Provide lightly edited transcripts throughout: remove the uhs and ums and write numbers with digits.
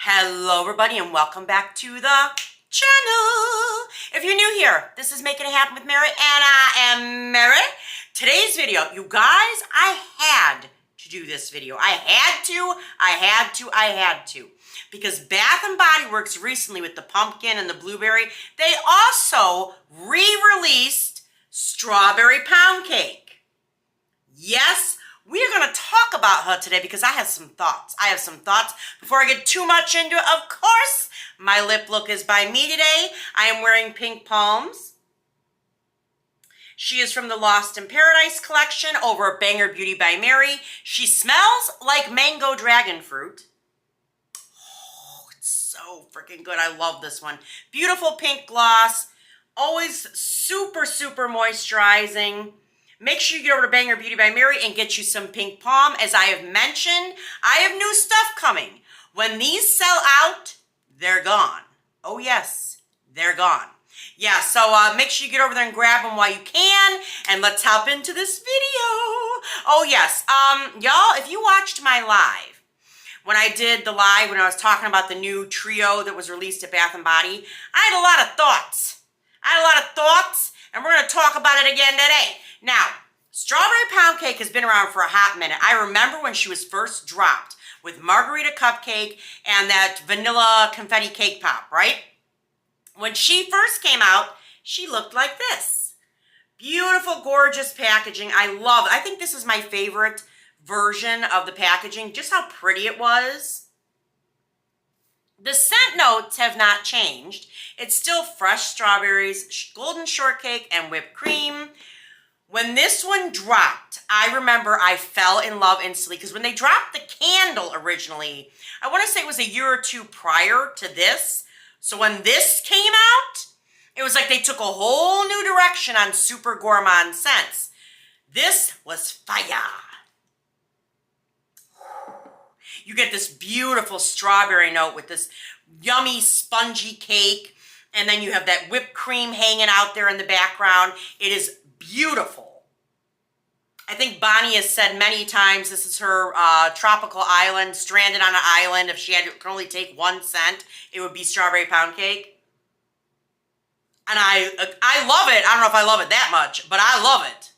Hello everybody and welcome back to the channel. If you're new here, this is Making It Happen with Mary and I am Mary. Today's video, you guys, I had to do this video. I had to. Because Bath & Body Works recently with the pumpkin and the blueberry, they also re-released strawberry pound cake. Yes, we are going to talk about her today because I have some thoughts. Before I get too much into it, of course, my lip look is by me today. I am wearing pink palms. She is from the Lost in Paradise collection over at Banger Beauty by Mary. She smells like mango dragon fruit. Oh, it's so freaking good. I love this one. Beautiful pink gloss. Always super, super moisturizing. Make sure you get over to Banger Beauty by Mary and get you some pink palm. As I have mentioned, I have new stuff coming. When these sell out, they're gone. Oh yes, they're gone. Yeah, so make sure you get over there and grab them while you can. And let's hop into this video. Oh yes, y'all, if you watched my live, when I did the live, when I was talking about the new trio that was released at Bath & Body, I had a lot of thoughts. And we're going to talk about it again today. Now, strawberry pound cake has been around for a hot minute. I remember when she was first dropped with margarita cupcake and that vanilla confetti cake pop, right? When she first came out, she looked like this. Beautiful, gorgeous packaging. I love it. I think this is my favorite version of the packaging, just how pretty it was. The scent notes have not changed. It's still fresh strawberries, golden shortcake, and whipped cream. When this one dropped, I remember I fell in love instantly because when they dropped the candle originally, I want to say it was a year or two prior to this. So when this came out, it was like they took a whole new direction on super gourmand scents. This was fire. You get this beautiful strawberry note with this yummy spongy cake, and then you have that whipped cream hanging out there in the background. It is beautiful. I think Bonnie has said many times this is her tropical island, stranded on an island. If she could only take one scent, it would be strawberry pound cake. And I love it. I don't know if I love it that much, but I love it.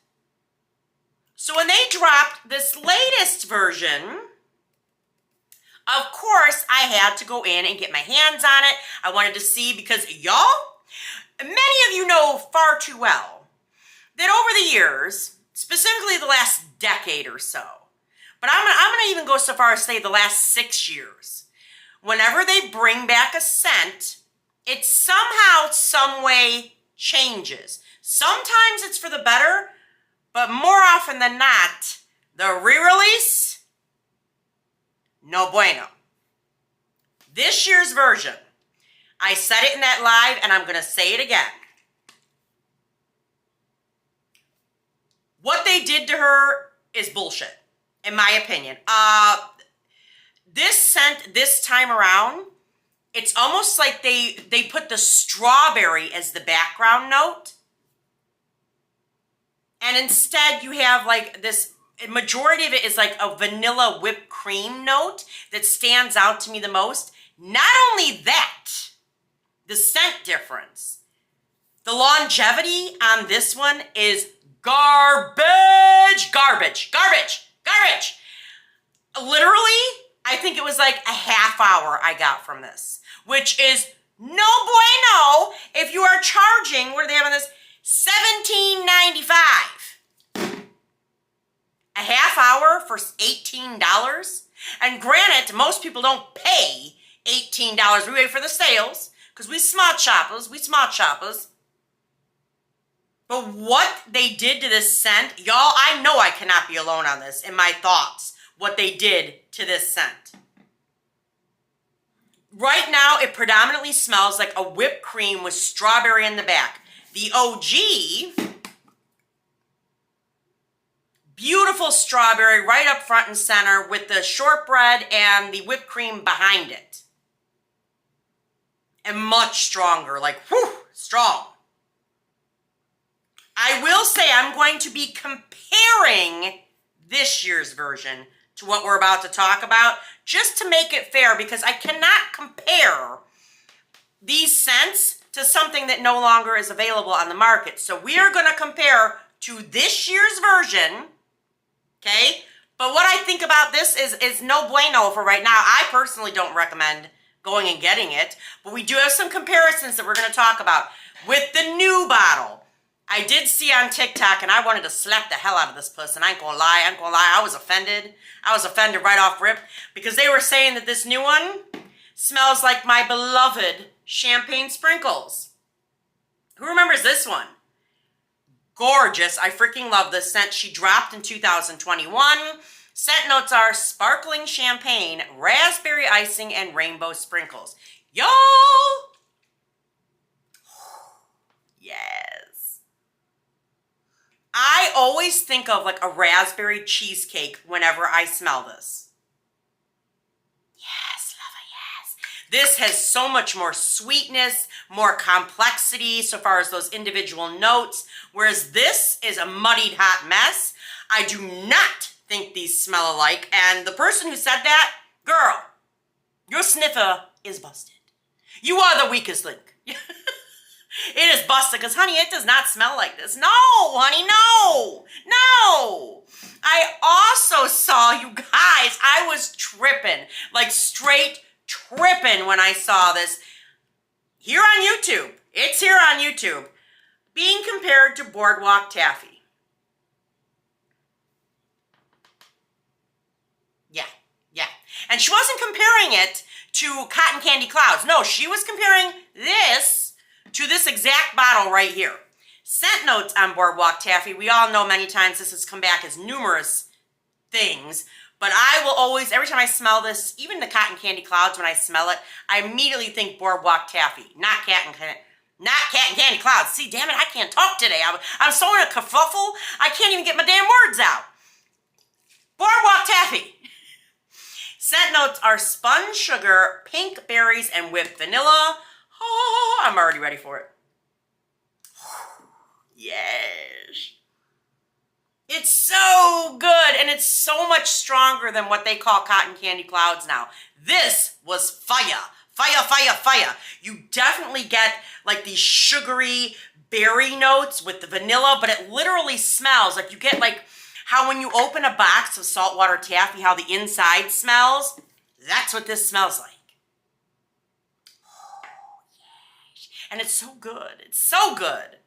So when they dropped this latest version, of course, I had to go in and get my hands on it. I wanted to see because y'all, many of you know far too well that over the years, specifically the last decade or so, but I'm gonna even go so far as to say the last 6 years, whenever they bring back a scent, it somehow, some way changes. Sometimes it's for the better, but more often than not, the re-release, no bueno. This year's version, I said it in that live and I'm going to say it again. What they did to her is bullshit, in my opinion. This scent this time around, it's almost like they put the strawberry as the background note. And instead you have like this, majority of it is like a vanilla whipped cream note that stands out to me the most. Not only that, the scent difference. The longevity on this one is garbage. Literally, I think it was like a half hour I got from this, which is no bueno if you are charging, what do they have on this? $17.95. A half hour for $18? And granted, most people don't pay $18. We wait for the sales because we smart shoppers. But what they did to this scent, y'all, I know I cannot be alone on this in my thoughts, what they did to this scent. Right now, it predominantly smells like a whipped cream with strawberry in the back. The OG, beautiful strawberry right up front and center with the shortbread and the whipped cream behind it. And much stronger, like, whew, strong. I will say I'm going to be comparing this year's version to what we're about to talk about, just to make it fair, because I cannot compare these scents to something that no longer is available on the market. So we are going to compare to this year's version, okay? But what I think about this is no bueno for right now. I personally don't recommend going and getting it, but we do have some comparisons that we're going to talk about. With the new bottle, I did see on TikTok, and I wanted to slap the hell out of this person. I ain't gonna lie, I was offended. I was offended right off rip, because they were saying that this new one smells like my beloved champagne sprinkles. Who remembers this one? Gorgeous. I freaking love this scent. She dropped in 2021. Scent notes are sparkling champagne, raspberry icing, and rainbow sprinkles. Y'all! Yes. I always think of like a raspberry cheesecake whenever I smell this. Yes, lover, yes. This has so much more sweetness, more complexity so far as those individual notes, whereas this is a muddied hot mess. I do not think these smell alike, and the person who said that, girl, your sniffer is busted. You are the weakest link. It is busted, because honey, it does not smell like this. No, honey, no, no. I also saw, you guys, I was tripping, like straight tripping when I saw this here on YouTube. It's here on YouTube, being compared to Boardwalk Taffy. Yeah. And she wasn't comparing it to Cotton Candy Clouds. No, she was comparing this to this exact bottle right here. Scent notes on Boardwalk Taffy. We all know many times this has come back as numerous things, but I will always, every time I smell this, even the Cotton Candy Clouds, when I smell it, I immediately think Boardwalk Taffy, not Cotton Candy Clouds. See, damn it, I can't talk today. I'm so in a kerfuffle, I can't even get my damn words out. Boardwalk Taffy. Scent notes are spun sugar, pink berries, and whipped vanilla. Oh, I'm already ready for it. Yes. It's so good, and it's so much stronger than what they call Cotton Candy Clouds now. This was fire. Fire, fire, fire. You definitely get like these sugary berry notes with the vanilla, but it literally smells like you get like how when you open a box of saltwater taffy, how the inside smells. That's what this smells like. Oh, yes. And it's so good. It's so good.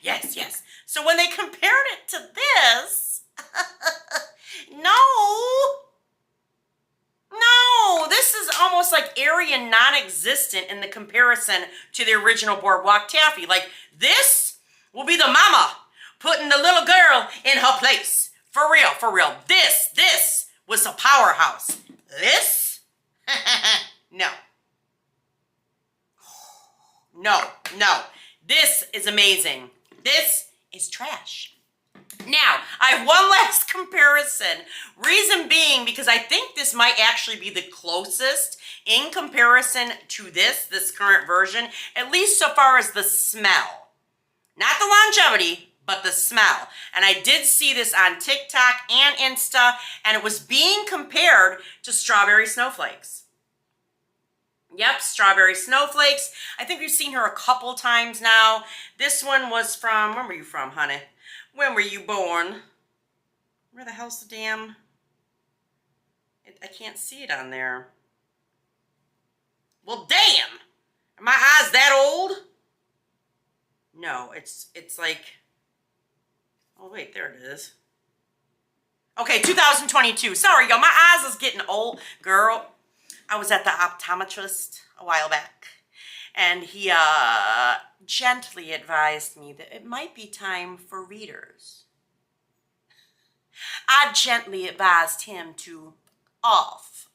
Yes, yes. So when they compared it to this, no, this is almost like airy and non-existent in the comparison to the original Boardwalk Taffy. Like, this will be the mama putting the little girl in her place. For real, for real. This was a powerhouse. This? No. No. This is amazing. This is trash. Now, I have one last comparison. Reason being, because I think this might actually be the closest in comparison to this current version, at least so far as the smell. Not the longevity, but the smell. And I did see this on TikTok and Insta, and it was being compared to Strawberry Snowflakes. Yep, Strawberry Snowflakes. I think we've seen her a couple times now. This one was from, where were you from, honey? When were you born? Where the hell's the damn... I can't see it on there. Well, damn! Are my eyes that old? No, it's like... Oh, wait, there it is. Okay, 2022. Sorry, y'all. My eyes is getting old. Girl, I was at the optometrist a while back, and he gently advised me that it might be time for readers. I gently advised him to off.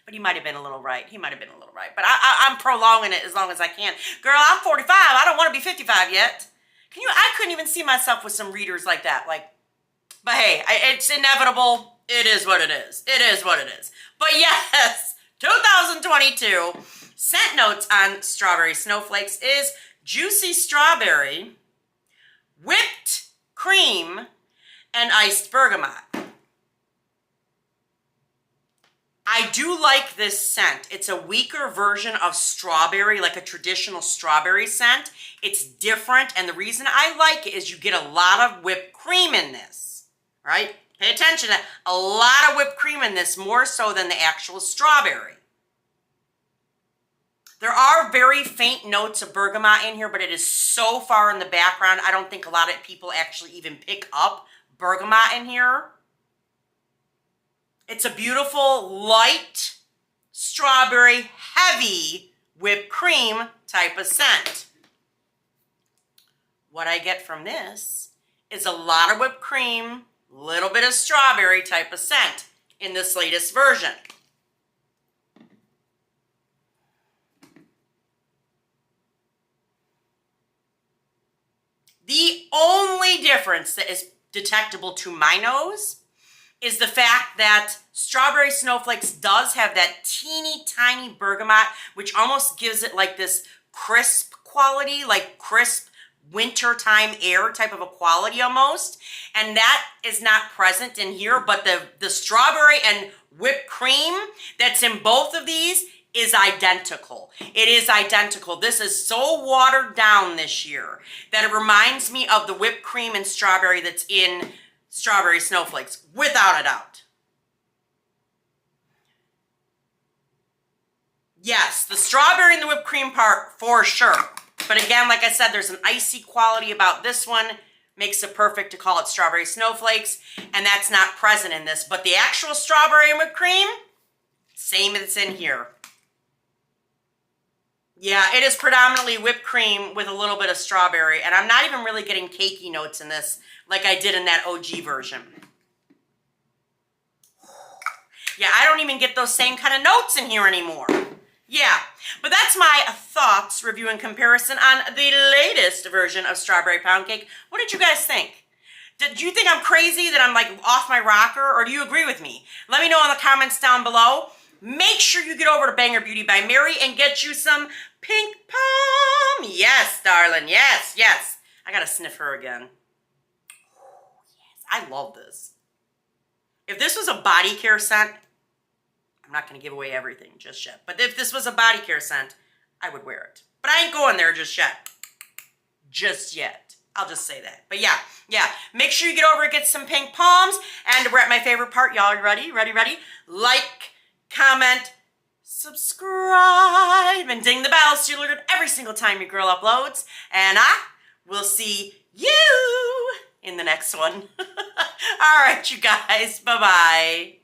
But he might have been a little right. But I'm prolonging it as long as I can. Girl, I'm 45. I don't want to be 55 yet. I couldn't even see myself with some readers like that. But hey, it's inevitable. It is what it is. But yes, 2022 scent notes on Strawberry Snowflakes is juicy strawberry, whipped cream, and iced bergamot. I do like this scent. It's a weaker version of strawberry, like a traditional strawberry scent. It's different, and the reason I like it is you get a lot of whipped cream in this, right? Pay attention to that. A lot of whipped cream in this, more so than the actual strawberry. There are very faint notes of bergamot in here, but it is so far in the background, I don't think a lot of people actually even pick up bergamot in here. It's a beautiful, light, strawberry, heavy whipped cream type of scent. What I get from this is a lot of whipped cream, little bit of strawberry type of scent in this latest version. The only difference that is detectable to my nose is the fact that Strawberry Snowflakes does have that teeny tiny bergamot, which almost gives it like this crisp quality, like crisp wintertime air type of a quality almost. And that is not present in here, but the strawberry and whipped cream that's in both of these is identical. It is identical. This is so watered down this year that it reminds me of the whipped cream and strawberry that's in Strawberry Snowflakes, without a doubt. Yes, the strawberry and the whipped cream part for sure. But again, like I said, there's an icy quality about this one. Makes it perfect to call it Strawberry Snowflakes, and that's not present in this. But the actual strawberry and whipped cream, same as in here. Yeah, it is predominantly whipped cream with a little bit of strawberry, and I'm not even really getting cakey notes in this like I did in that OG version. Yeah, I don't even get those same kind of notes in here anymore. Yeah, but that's my thoughts, review, and comparison on the latest version of Strawberry Pound Cake. What did you guys think? Did you think I'm crazy, that I'm like off my rocker, or do you agree with me? Let me know in the comments down below. Make sure you get over to Banger Beauty by Mary and get you some pink palm. Yes, darling. Yes, yes. I gotta sniff her again. Oh, yes. I love this. If this was a body care scent, I'm not gonna give away everything just yet, but if this was a body care scent, I would wear it. But I ain't going there just yet. Just yet. I'll just say that. But yeah. Make sure you get over and get some pink palms. And we're at my favorite part. Y'all ready? Ready? Like, comment, subscribe, and ding the bell so you're alerted every single time your girl uploads. And I will see you in the next one. All right, you guys. Bye-bye.